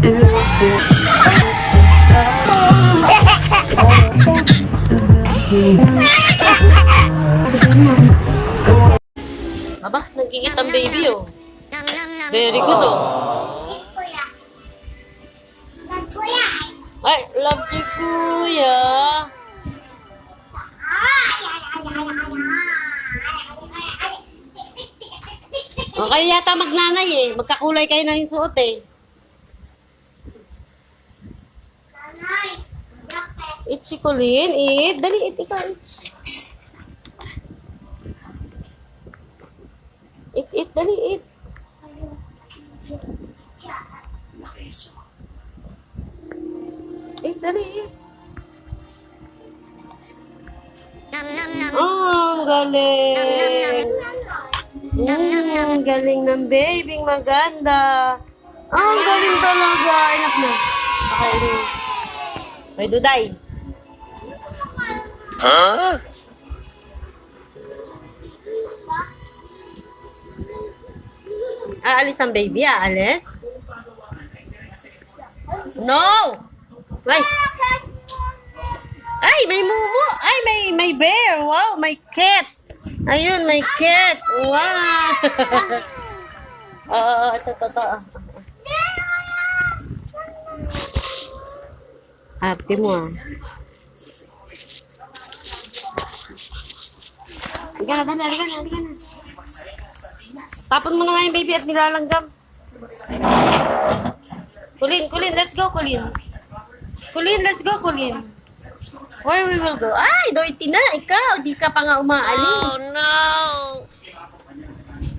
Aba, nagkikit ang baby oh. Very good oh. Ay, love you kuya. O kayo yata magnanay eh. Magkakulay kayo na yung suot eh. Eat si Colleen. Eat. Dali, eat ikaw. Eat, dali, eat. Eat, dali, eat. Oh, ang galing. Galing ng baby, maganda. Ang galing talaga. Enough na. Pakainin. May duday. Huh? Aalis ang baby, aalis? No! Ay! Ay, may mumu! Ay, may bear! Wow, may cat! Ayun, may cat! Wow! Oo, ito. Happy mo ah. Halika na. Tapon mo na nga yung baby at nilalanggam. Colleen, let's go, Colleen. Colleen, let's go, Colleen. Where we will go? Ay, dirty na. Ikaw, di ka pa nga umaalis. Oh, no.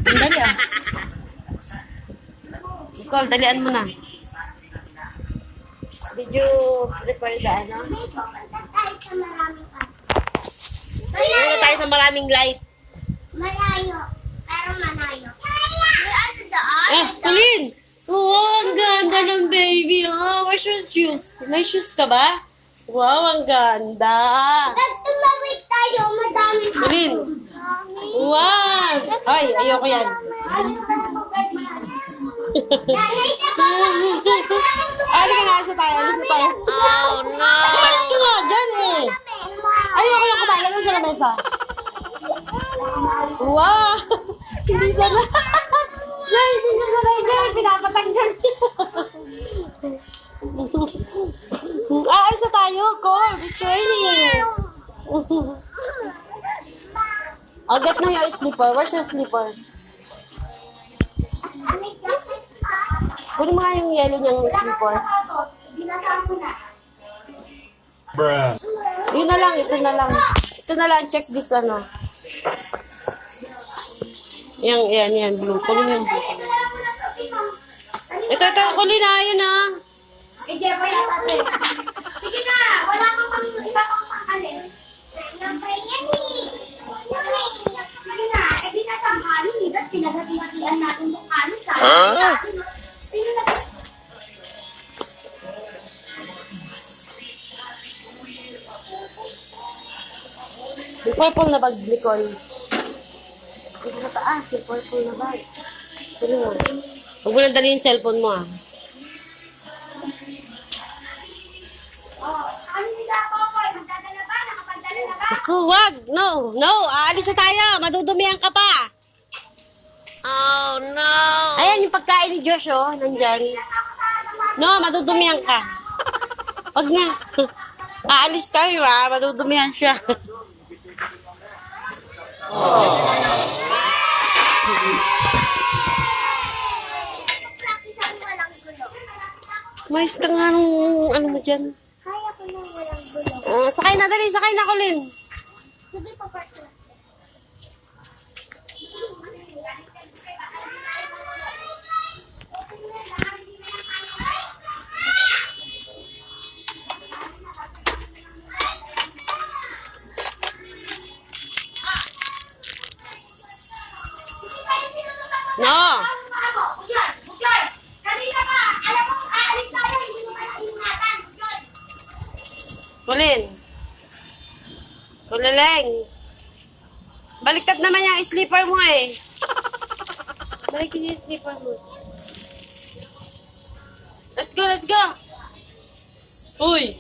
Dali ah. Nicole, dalian mo na. Did you prepare the ano? Ano tayo sa maraming light? Malayo. Pero malayo. Ano daan? Colleen! Oo, ang ganda ng baby. Oh, where's your shoes? May shoes ka ba? Wow, ang ganda. Pag tumawid tayo, madaming Colleen! Wow! Ay, ayoko yan. Halika na, alisa tayo. Oh, no! Alis ka nga dyan eh. Ayoko yung kumain. Lagyan mo sa lamesa. Wow! Hindi sana. Jay, hindi nyo gulay dyan. Pinapatanggal niya. Aalis na tayo. Cold. It's raining. I'll get na your slipper. Where's your slipper? Kunin mo nga yung yellow niyang slipper. Bruh. Yun na lang, ito na lang. Ito na lang, check this ano. Yan, blue. Kunin mo yung blue. Ito, Colleen na, yun na. Sige na, wala kang iba kang pang-alin. Sige na, binasa ang kanin, at pinagati-hatian natin yung kanin sa sino na? Yung purple na bag, Nicole. Ito sa taas, yung purple na bag. Sige mo. Huwag mo nang dali yung cellphone mo ah. Ano nila ako? Magdadala ba? Nakapagdala na ba? Naku, wag! No! Aalis na tayo! Madudumihan ka pa! Oh, no! Ayan yung pagkain ni Josh, oh. Nandyan. No, madudumihan ka. Wag na. Aalis kami, ba? Madudumihan siya. Mais ka nga nung ano mo dyan. Kaya ko na walang gulo. Sakay na, dali. Sakay na, Colleen. Sige pa, partner. No! Colleen. Kuleleng. Baliktad naman yung slipper mo eh. Balikin yung slipper mo. Let's Let's go, let's go. Uy.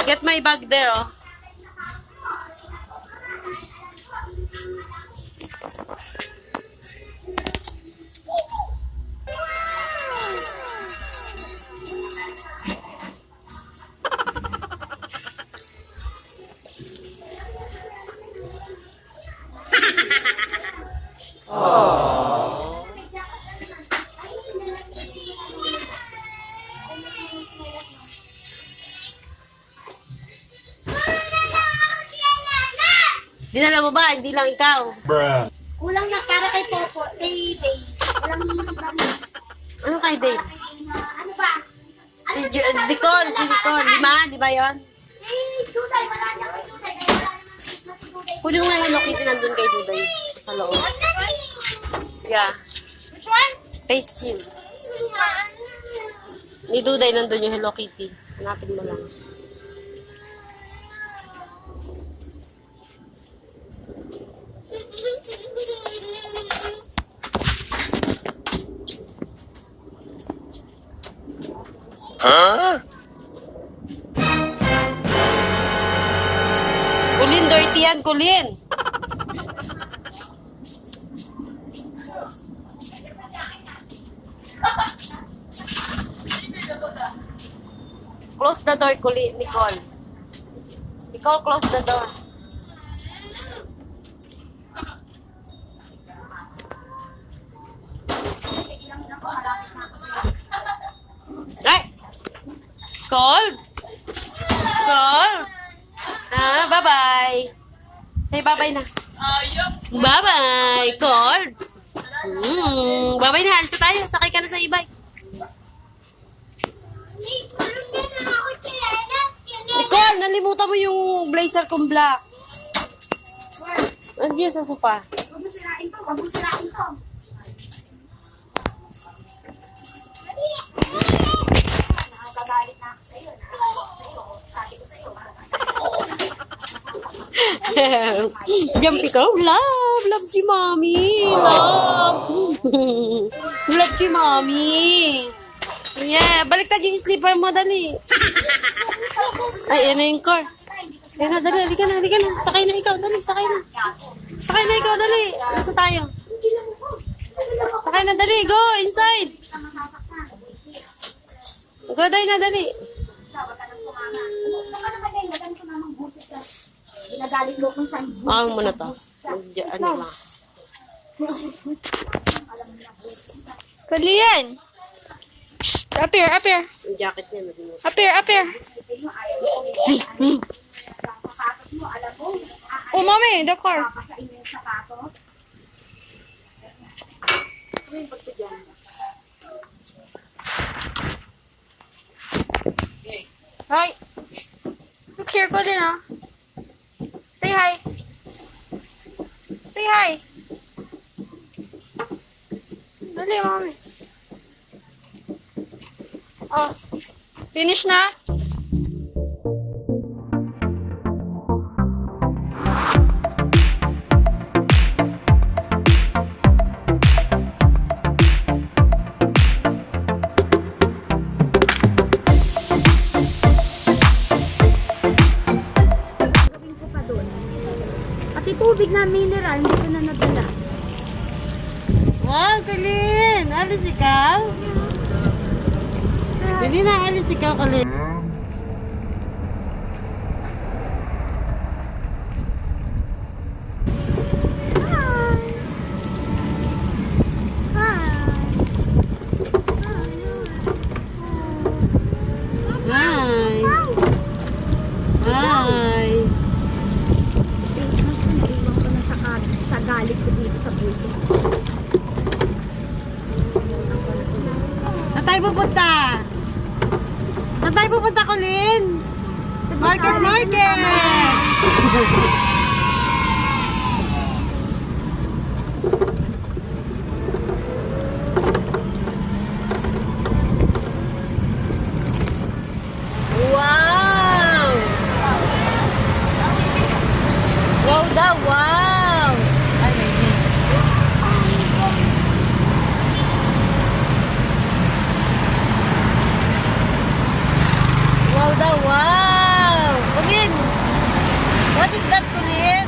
Get my bag there, oh. Dinala mo ba? Hindi lang ikaw. Bruh. Kulang na para kay Popo, kay Bay. Walang Ano kay Dave? ano ba? Nicole, si Nicole. Lima yun? Eh, Duday, wala niya kay Duday. Kaya wala naman Christmas si Duday. Puno nga yung Loki nandun kay Duday. Sa loob. Yeah. Which one? Face shield. Ni Duday nandun yung Hello Kitty. Hanapin mo lang. Kulin, dirty yan, kulin. Close the door, kulin, Nicole. Nicole, close the door. Right. Cold. Cold. Ah, bye-bye. Say bye-bye na. Bye-bye. Cold. Bye-bye na. Alisa tayo. Sakay ka na sa e-bike. Nicole, nalimutan mo yung blazer kong black. Nandiyan sa sopa. Huwag mo sirain to, huwag mo sirain to. Nakakagalit na ako sa'yo. Sabi ko sa'yo. Jump ikaw. Love. Love si mommy. Love. Love si mommy. Yeah. Baliktad yung slipper mo. Dali. Ay, yan na yung car. Ayun na, dali. Halika na. Halika na. Sakay na ikaw. Dali. Sakay na. Sakay na ikaw. Dali. Basta tayo. Sakay na. Dali. Go. Inside. Go. Dali na. Dali. Nagalit mo kung saan. Baka mo na to. Ano lang. Kulian! Up here, up here. Yung jacket niya. Naging Up here, up here. Sapatos mo, alam mo. Oh, mommy, the car. Papasain mo yung sapatos. Hi. Look here, Kulin, oh. Say hi. Say hi. Dali, mommy. Oh, finish na? Gawin ko pa doon. Pati tubig na mineral, hindi ko na nadala. Wow, Kulin! Alis ikaw? Hindi na alis ikaw, Kulin. Hi! Hi! Christmas ko, naiwan ko na sa galit ko dito sa puso. Saan tayo pupunta? Saan Saan tayo pupunta, Colin? Market, market! Wow! Wow daw, wow! Ay, wow daw, wow! Kulin! What is that, Kulin?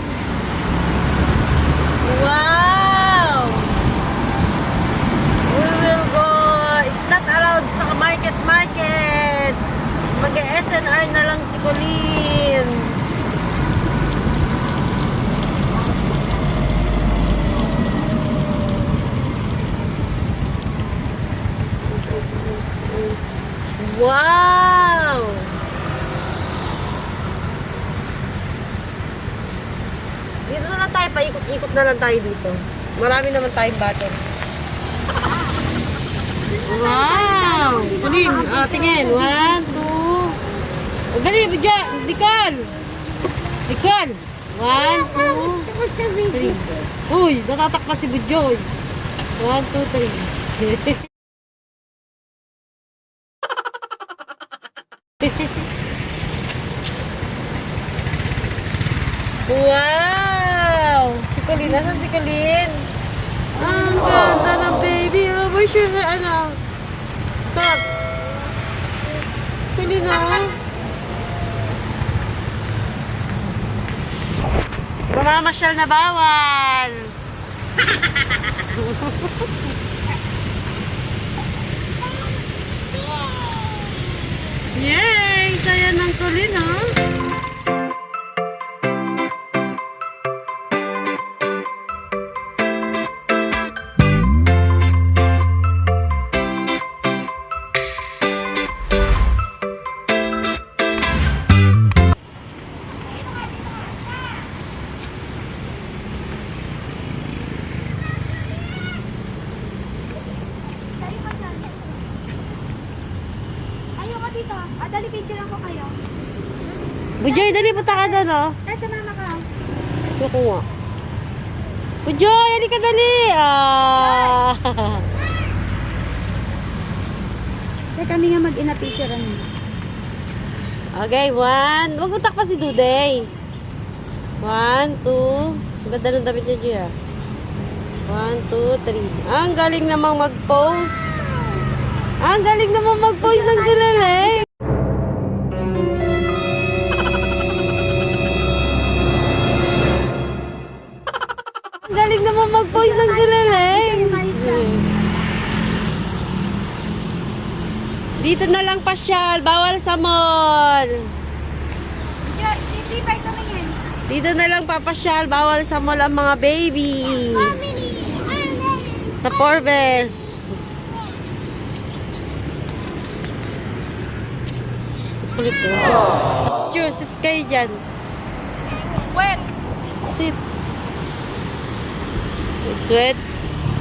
Wow! We will go, it's not allowed sa market. Mag-SNR na lang si Kulin. Wow! Dito na lang tayo, paikot-ikot na lang tayo dito. Marami naman tayong battle. Wow! Kulin, tingin. 1, 2. O, dali, Budya. Dikal. 1, 2, 3. Uy, natatakpa si Budyoy. 1, 2, 3. Wow! Si Colin, nasan si Colin? Ang ganda ng baby. Oh, where's your, cup? Colin, oh. Mamamasyal na bawal. Yay! Saya ng Colin, oh. Ayoko dito. Dali picture lang ko kayo. Bujoy, dali, punta ka doon, oh. Nasa mama ka. Ako nga. Bujoy, dali ka, dali. Ah. Kaya kami nga mag-ina picture ano. Okay, 1. Huwag mo takpa si Duday. 1, 2. Ang ganda ng damit niya, Gia. 1, 2, 3. Ang galing namang mag-pose. Ang galing namang mag-pose ng gulali. Ang galing namang mag-pose ng gulali. Dito na lang pasyal. Bawal sa mall. Hindi pa ito ngayon. Dito na lang papasyal. Bawal sa mall ang mga baby. Sa Forbes. Kulit ko. Picture, sit kayo dyan. Wet. Sit. Sweat.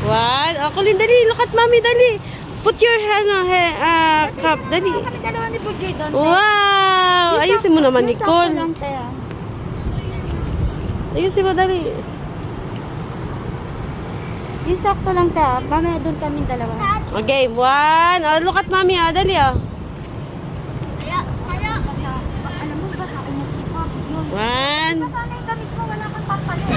1. Oh, Kulin, dali. Look at mommy, dali. Put your cup. Dali. Kami dalawa ni Bujay doon. Wow! Ayusin mo naman, Nicole. Ayusin mo, dali. Yung sakto lang tayo. Mamaya doon kami dalawa. Okay, 1. Oh, look at mommy, oh. Dali, oh. Kaya. Alam mo ba, kainat ko. 1. Sana yung gamit mo, wala kang papalit.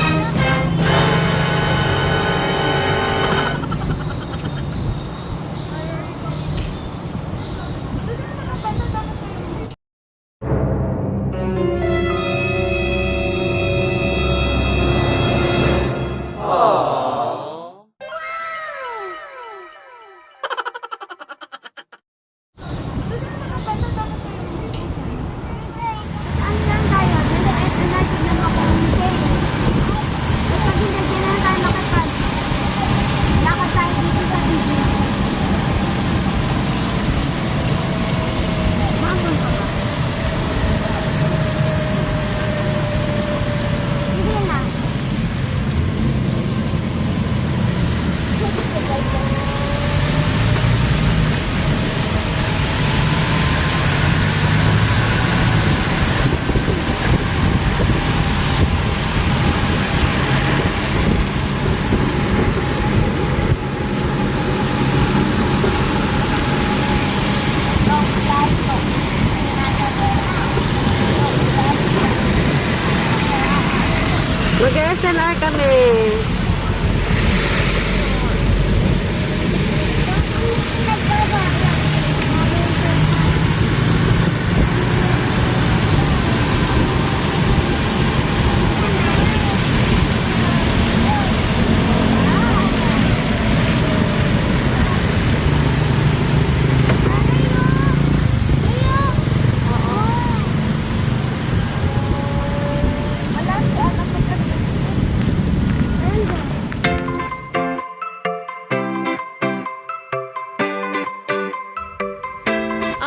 Mag-SLR kami.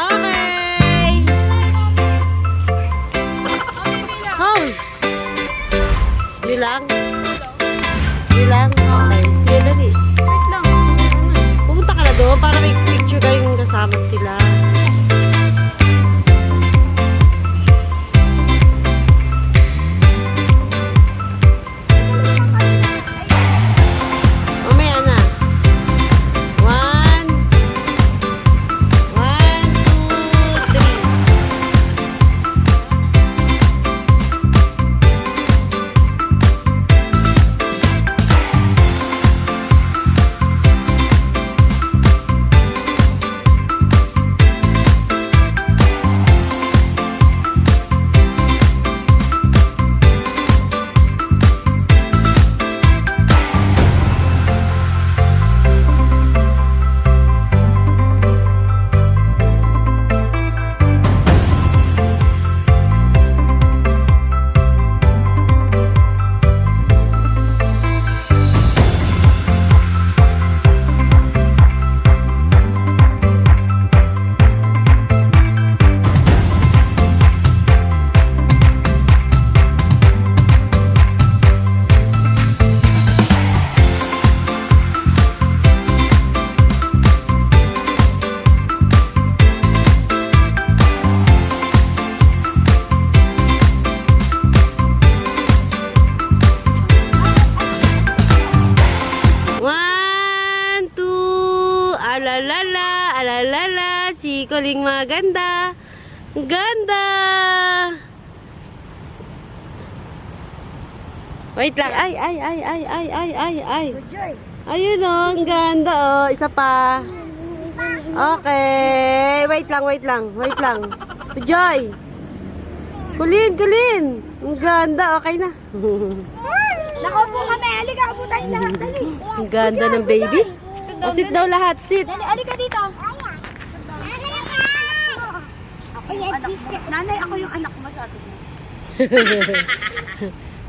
Okay. Oh. Bilang. Bilang. Okay. Sige, dali. Wait lang. Pumunta ka na doon para may picture kayong kasama sila. Mamaya na. One, two, three. One, two, alalala, alalala, chikoling maganda. Ganda! Wait lang. Ay, ay, ay, ay, ay, ay, ay, ay. Ayun o, ang ganda o. Isa pa. Okay. Wait lang, wait lang, wait lang. Joy! Kulin, kulin! Ang ganda, okay na. Nakaupo kami. Halika, upo tayong lahat. Dali. Ang ganda ng baby. O, sit daw lahat, sit. Dali, halika dito. Ako yung anak mo. Nanay, ako yung anak mo sa atin.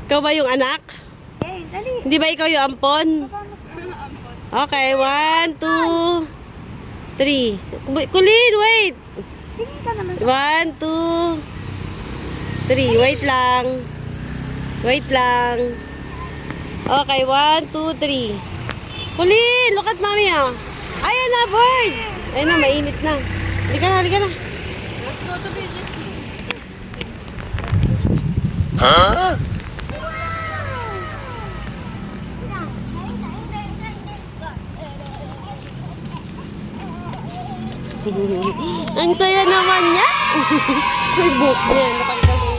Ikaw ba yung anak? Eh, dali. Hindi ba ikaw yung ampon? Okay, 1, 2, 3. Kulin, wait. Tingin ka naman. 1, 2, 3. Wait lang. Wait lang. Okay, 1, 2, 3. Kulin, look at mommy ah. Ayan na, bird. Ayun na, mainit na. Halika na, halika na. Let's go to beach. Ang saya naman niya. May book niya. Natanggal mo.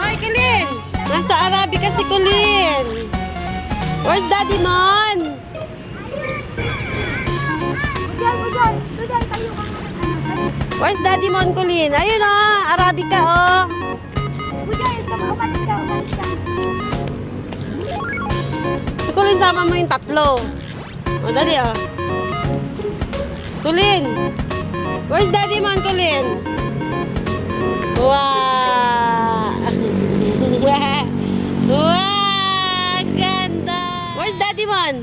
Ay, Kulin! Nasa Arabica si Kulin. Where's Daddy Mon? Budyan, tayo ka nga. Where's Daddy Mon, Kulin? Ayun oh, Arabica oh. Budyan, umalis ka. Si Kulin, sama mo yung tatlo. O, dali oh. Kulin! Where's Daddy Mon, Kulin? Wow! Wow! Ganda! Where's Daddy Mon?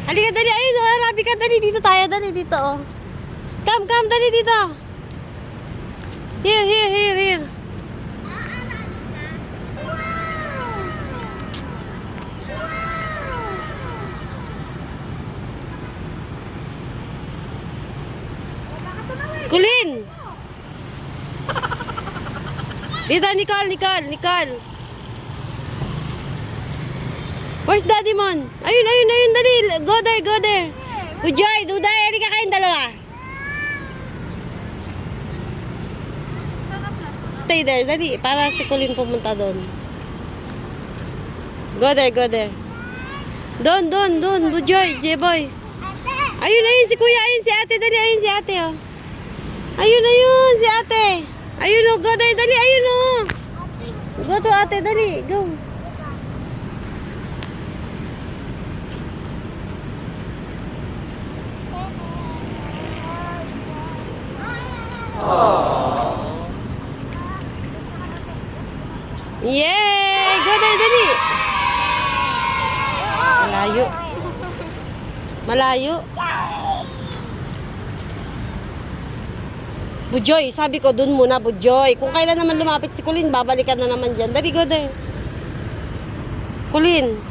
Halika, dali. Ayun oh, Arabica. Dali, dito tayo. Dali, dito oh. Come, dali dito. Here. Kulin! Dito, Nicole. Where's Daddy Mon? Ayun, dali. Go there. Bujoy, Duday, halika kayong dalawa. Stay there, dali. Para si Kulin pumunta doon. Go there. Doon. Bujoy, J-boy. Ayun, si kuya. Ayun, si ate. Dali, ayun si ate, oh. Ayun, si ate. Ayun, oh, go there, dali. Ayun, oh. Go to ate, dali. Go. Yay! Go there, dali. Malayo. Bujoy, sabi ko dun muna, Bujoy. Kung kailan naman lumapit si Kulin, babalikan na naman dyan. Dali, go there. Kulin.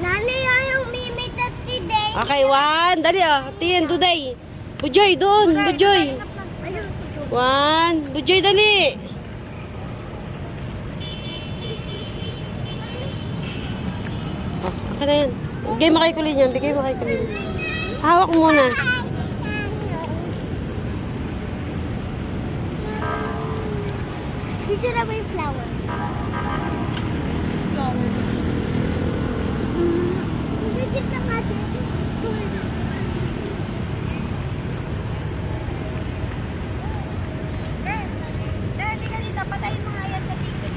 Nani, yung mimitas si Day. Okay, 1. Dali, Tien, Duday. Bujoy, doon. Bujoy. 1. Bujoy, dali. Okay na yan. Bigay mo kay Kulin yan. Hawak mo muna. Did you have a flower? Bigit na nga dito. Dali ka dito, patayin mo nga yan kapigil.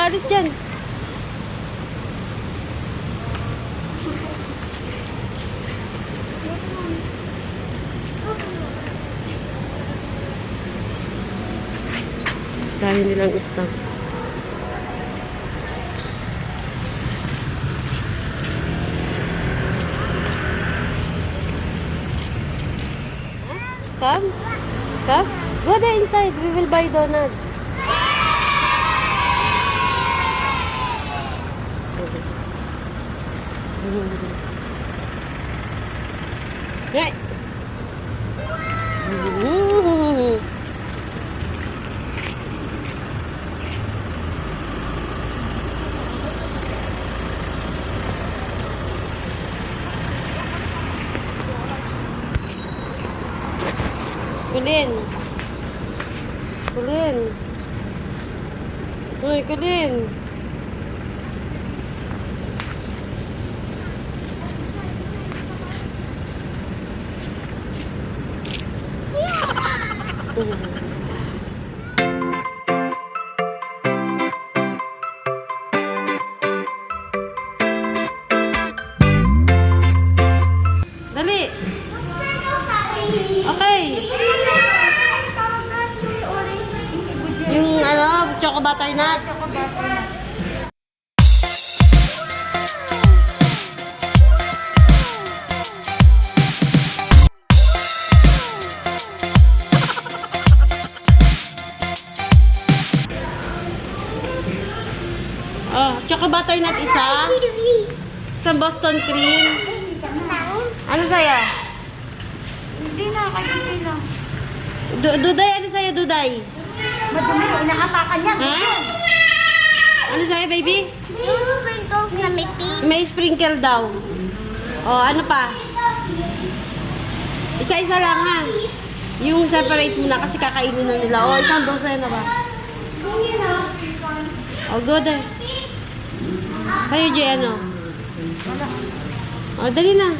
Alis dyan. Dahil nilang stop. Come. Go there inside. We will buy donut. Right. Kulin. Uy, Kulin. Dali. Okay. Yung choco butternut. Choco butternut isa. Isang Boston cream. Ano sa'yo? Hindi na, kasi lang. Duday, ano sa'yo, Duday? Madumi, inakapakan niya. Ha? Ano sa'yo, baby? Yung sprinkles na may pink. May sprinkle daw. Ano pa? Isa-isa lang, ha? Yung separate mo na kasi kakainin na nila. Isang dosa na ba? Go there. Sa'yo, Jay, ano? Dali na.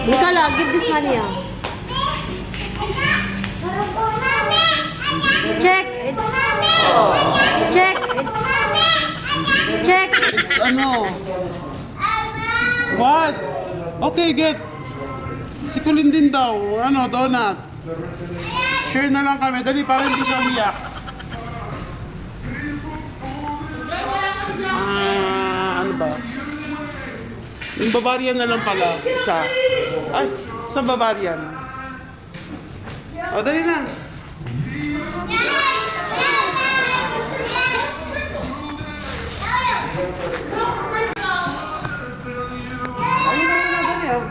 Nicola, give this money, Check. It's ano? What? Okay, get. Si Kulin din daw. Donut. Share na lang kami. Dali, para hindi siya umiyak. Yung Bavarian na lang pala. Isa. Ay, isang Bavarian. O, dali na. Ayun na, dali ah.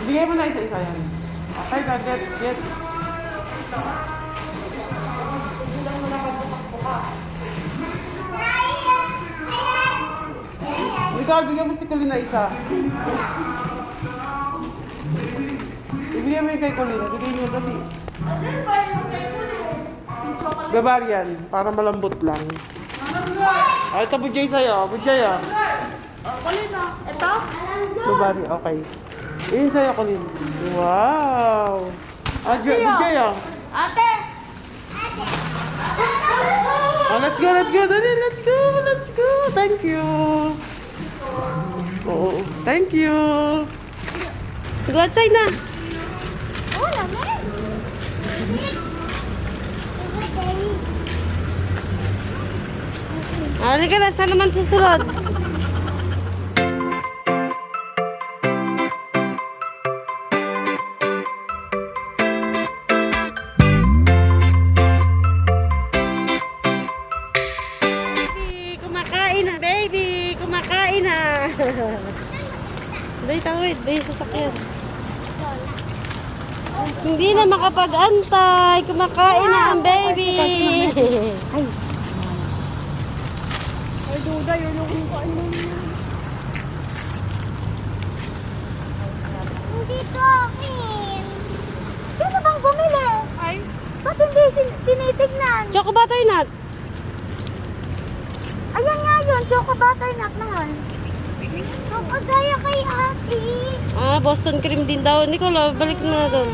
Bigay mo na isa-isa yan. Okay, get. Ikaw, bigyan mo si Colin na isa. Ibigay mo yung kay Colin. Bigay niyo dali. Bavarian, para malambot lang. Ay, ito Bujay sa'yo. Bujay ah. Colin na. Ito? Bavarian, okay. Iyon sa'yo, Colin. Wow! Ah, Bujay ah. Ate! Oh, let's go. Dali, let's go. Thank you. Oo, thank you. Go outside na. Oh, lamig. Halika na, saan naman susunod? Baby, kumakain na. Dahil tawid, baby, sasakyan. Hindi na makapag-antay. Kumakain na ang baby. Ay, duda, yun yung ano. Hindi to akin. Sino bang bumili? Ay, Ba't hindi tinitignan? Choco butternut. Ayan nga yun, choco butternut na yun. Kagaya kay ate. Ah, Boston cream din daw. Nicole, balik mo na doon.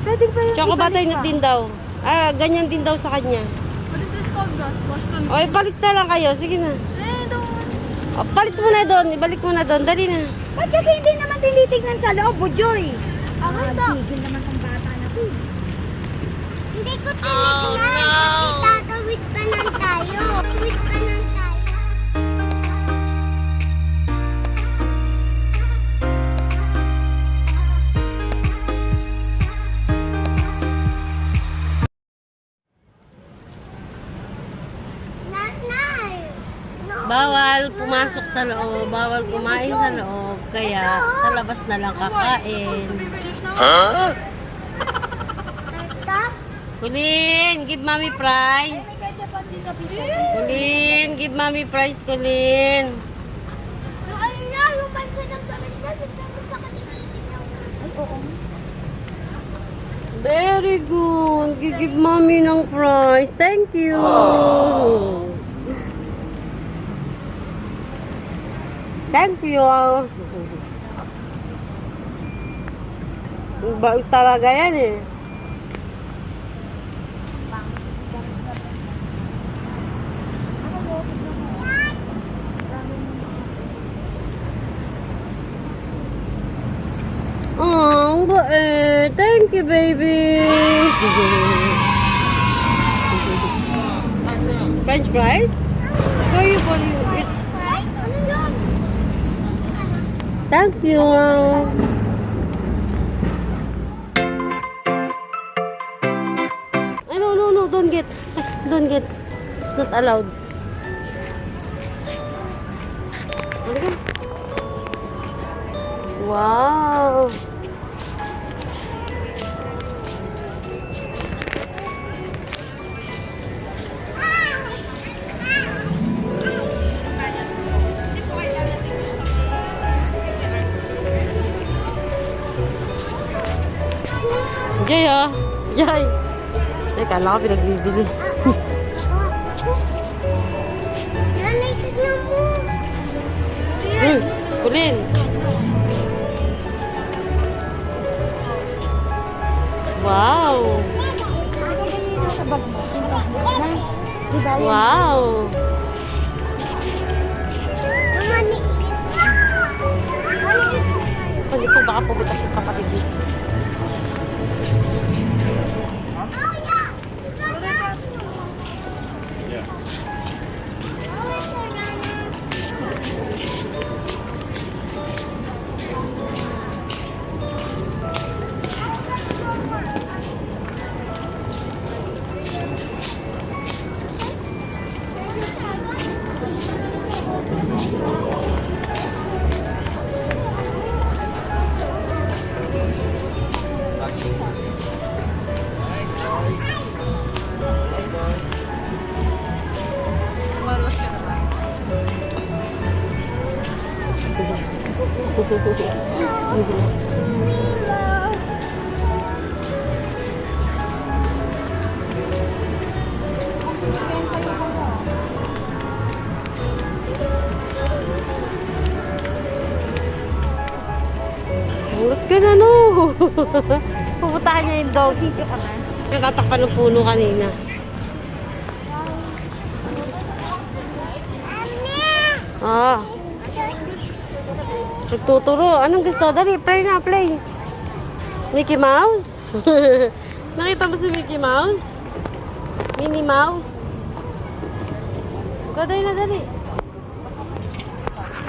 Pwede ba yung Choco ibalik butternut pa? din daw. Ah, ganyan din daw sa kanya. what is this called, guys? Boston. O, palit na lang kayo. Sige na. O, palit mo na doon. Ibalik mo na doon. Dali na. Ba't kasi hindi naman tinitignan sa loob, Bujoy? Tigil naman ang bata na to. Hindi ko tinignan. Kasi tatawid pa lang tayo. Tawid pa lang tayo. Nanay! No. Bawal pumasok sa loob. Bawal kumain sa loob. Kaya, sa labas na lang kakain. Stop. Kulin, give mommy prize. Kulin, give mommy prize, Kulin. Yung ano na, yung mansa ng gamit na, sa kalipitin niya. Ay, oo. Very good. Give mommy ng prize. Thank you. Thank you. Bait talaga yan eh. Oh, bait. Thank you, baby. French fries? Where you going to eat? Ay, ano yun? Thank you. Ay, no, don't get. Don't get. It's not allowed. Halika. Wow. Jay, oh. Jay. Ay, kala ko pinagbibili. Yan, naitignan mo. Kulin. Wow. Sa bag mo. Diba yan? Wow. Manik. Hindi ko baka pumunta sa kapatid dito. Let's go na, no. Pupuntahan niya yung dog. Natatakpan ng puno kanina. Ah. Nagtuturo. Anong gusto? Dali, play na, play. Mickey Mouse? Nakita mo si Mickey Mouse? Minnie Mouse? Go, dali na, dali.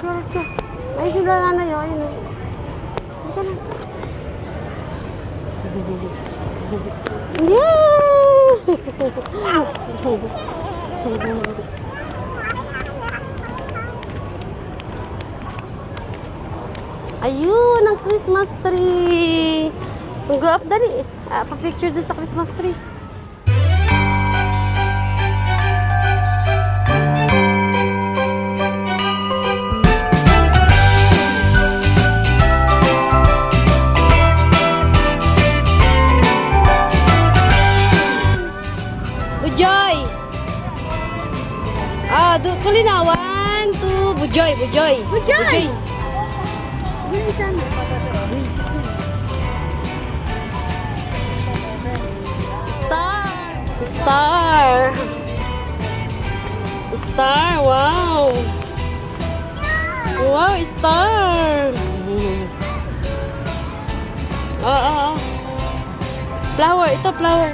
Let's go. Ay, sila nanay, oh. Ayun, oh. Ito na. Yeah! Ayun, ang Christmas tree. Go up, dali. Pa-picture doon sa Christmas tree. Bujoy! Ah, kulina. 1, 2, Bujoy, Bujoy. Bujoy! Star! Star! Wow! Wow, star! Oh. Flower, ito flower.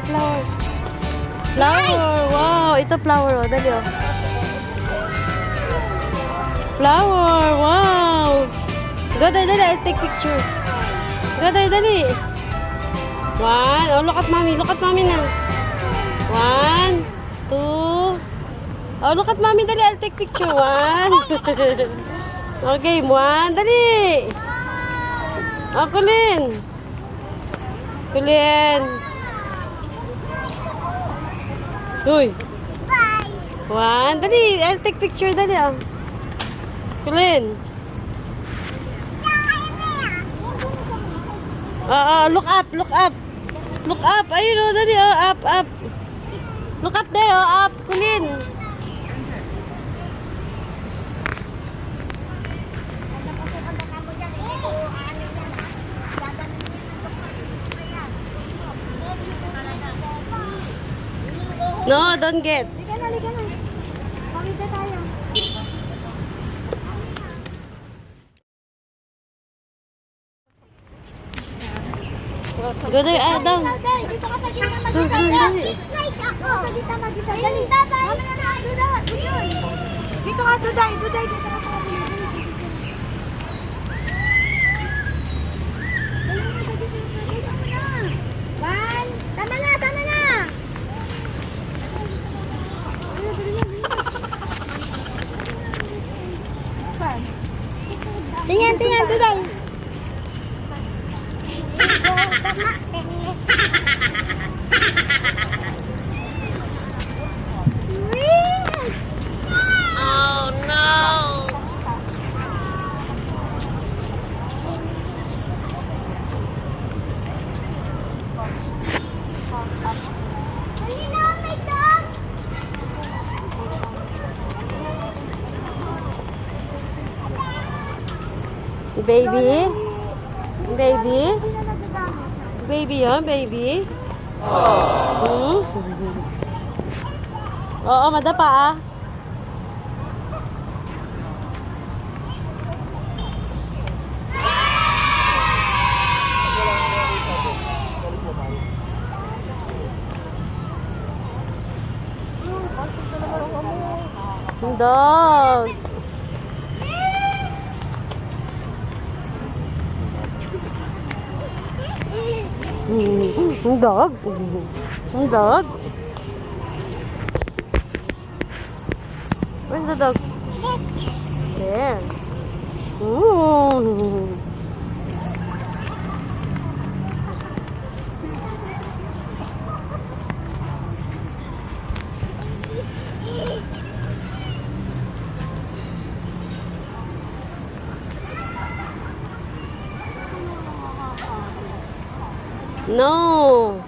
Flower, wow! Ito flower, oh. Dali, oh. Flower, wow! Go, dali, I'll take picture. Go, dali. 1, oh, look at mommy na. 1, 2. Oh, look at mommy, dali, I'll take picture. 1. Okay, 1, dali. Oh, Kulin. 1, dali, I'll take picture, dali, oh. Kulin. Look up. Look up. Ayun, oh, dali, oh, up. Look at there, oh, up, Kulin. No, don't get. Liga na. Pakita tayo. Go there, down. Dito ka sa gitna mag-isa. Like ako. Sa gitna mag-isa. Dali, tatay. Mamaya na, Duday. Dito ka, Duday. Dito ka sa Tama na. Tingnan, Duday. Oh no! May dog. Baby, oh, baby. Oo, madapa, ah. Dog. Dog. Where's the dog? There. Ooh. No.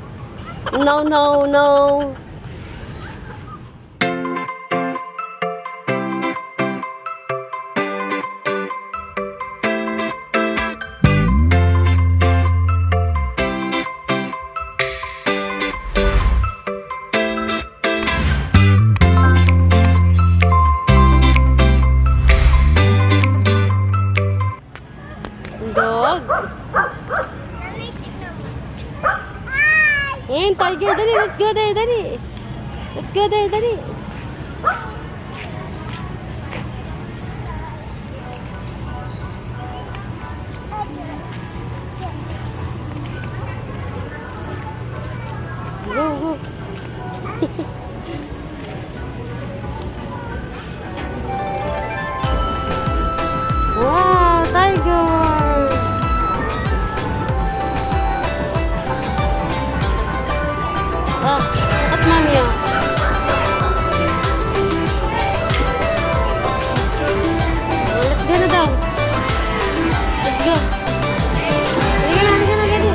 No, no, no. Dog. Ayun, tiger. Dali, let's go there, dali. Let's go there, dali. Go, go. Wow, tiger. Oh, look at mommy. Oh. Oh, let's go na daw. Let's go. Halika na, dali.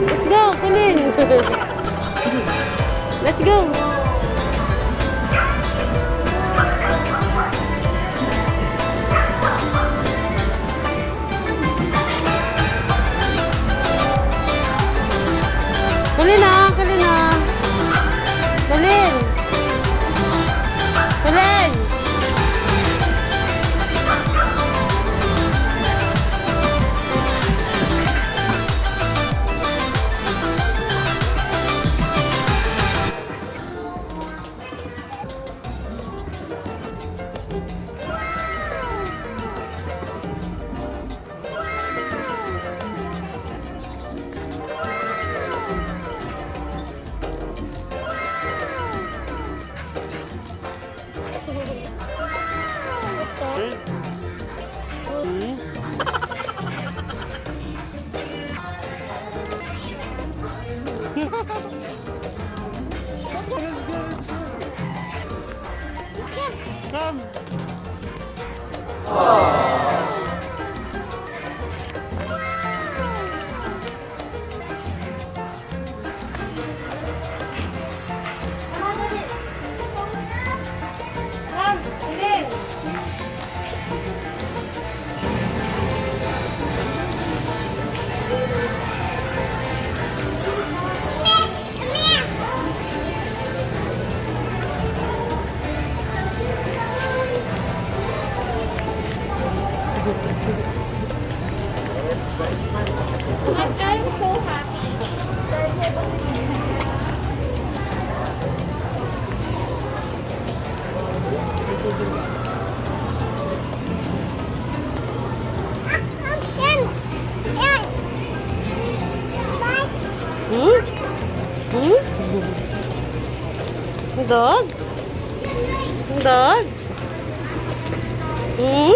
Let's go, Kulin. Let's go. Kulin na, Kulin na. Kulin. Kulin. Come. Come, Kulin. I'm so happy. Hmm? Hmm? Dog? Dog? Hmm?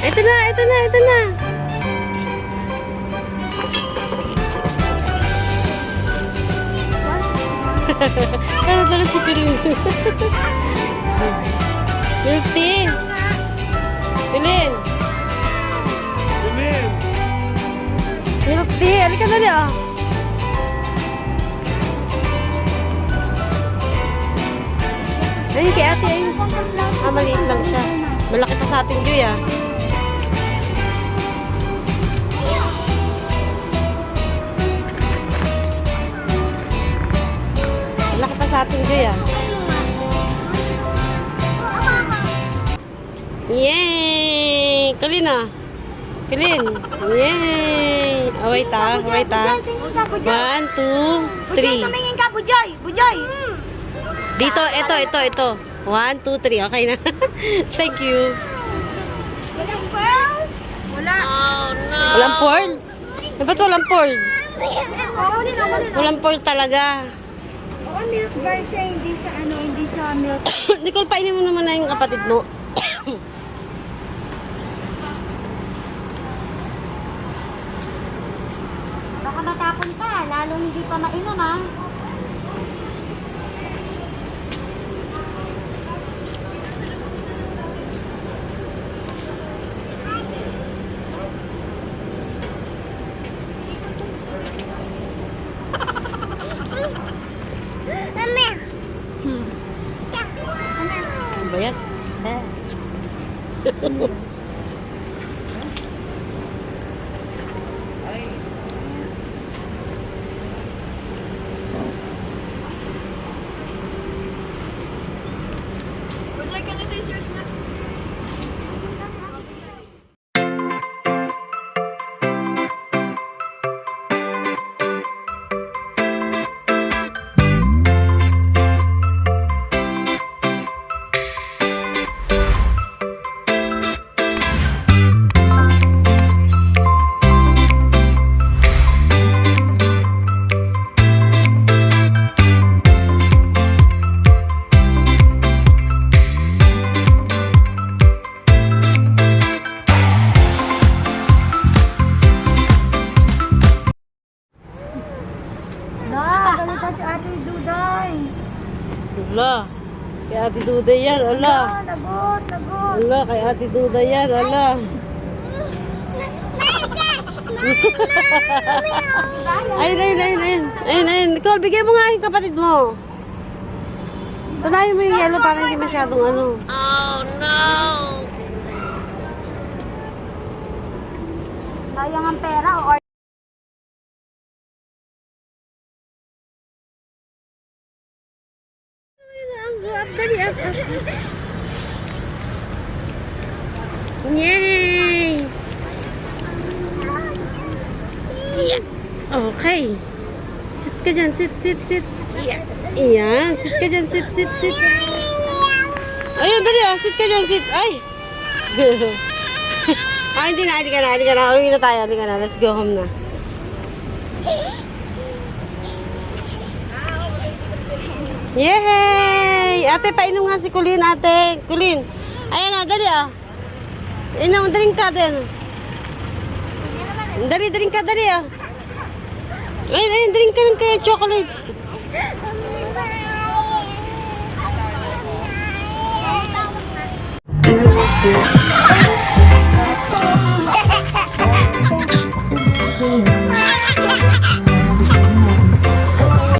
Ito na, ito na, ito na. Ano talaga si Kulin? Milk tea. Kulin. Kulin. Milk tea. Halika dali, oh. Ayun kay ate, ayun. Ah, maliit lang siya. Malaki pa sa ating Joy, ah. Malaki pa sa ating Joy, ah. Yay! Kulin ah. Kulin. Yay! Oh, wait ah. Wait ah. Tingin ka, Bujoy. 1, 2, 3. Tumingin ka, Bujoy. Bujoy. Dito, ito. 1, 2, 3. Okay na. Thank you. Walang pearls? Wala. Walang pearl? Ba't walang pearl? Oo, din. Walang pearl talaga. Oo, milk bar siya. Hindi siya milk. Nicole, painin mo naman na yung kapatid mo. Baka matapon ka, lalong hindi pa mainom ha. Ano ba yan? Galita si Ate Duday. Ala. Kay Ate Duday yan. Ala. Lagot. Ala, kay Ate Duday yan. Ala. Ayun. Nicole, bigay mo nga yung kapatid mo. Tunayin mo yung yellow para hindi masyadong ano. Sayang ang pera o Yay! Yeah. Okay. Sit ka dyan. Sit. Yeah. Iya. Sit ka dyan. Sit. Ayun, dali ah. Sit ka dyan. Sit. Ay. Hindi ka na. Uwi na tayo. Hindi ka na. Let's go home na. Yay! Ate, painom nga si Kulin, ate. Kulin. Ayan na, dali ah. Inom, drink ka din. Drink ka, dali ah. Ayun, drink ka rin kaya chocolate. Mama.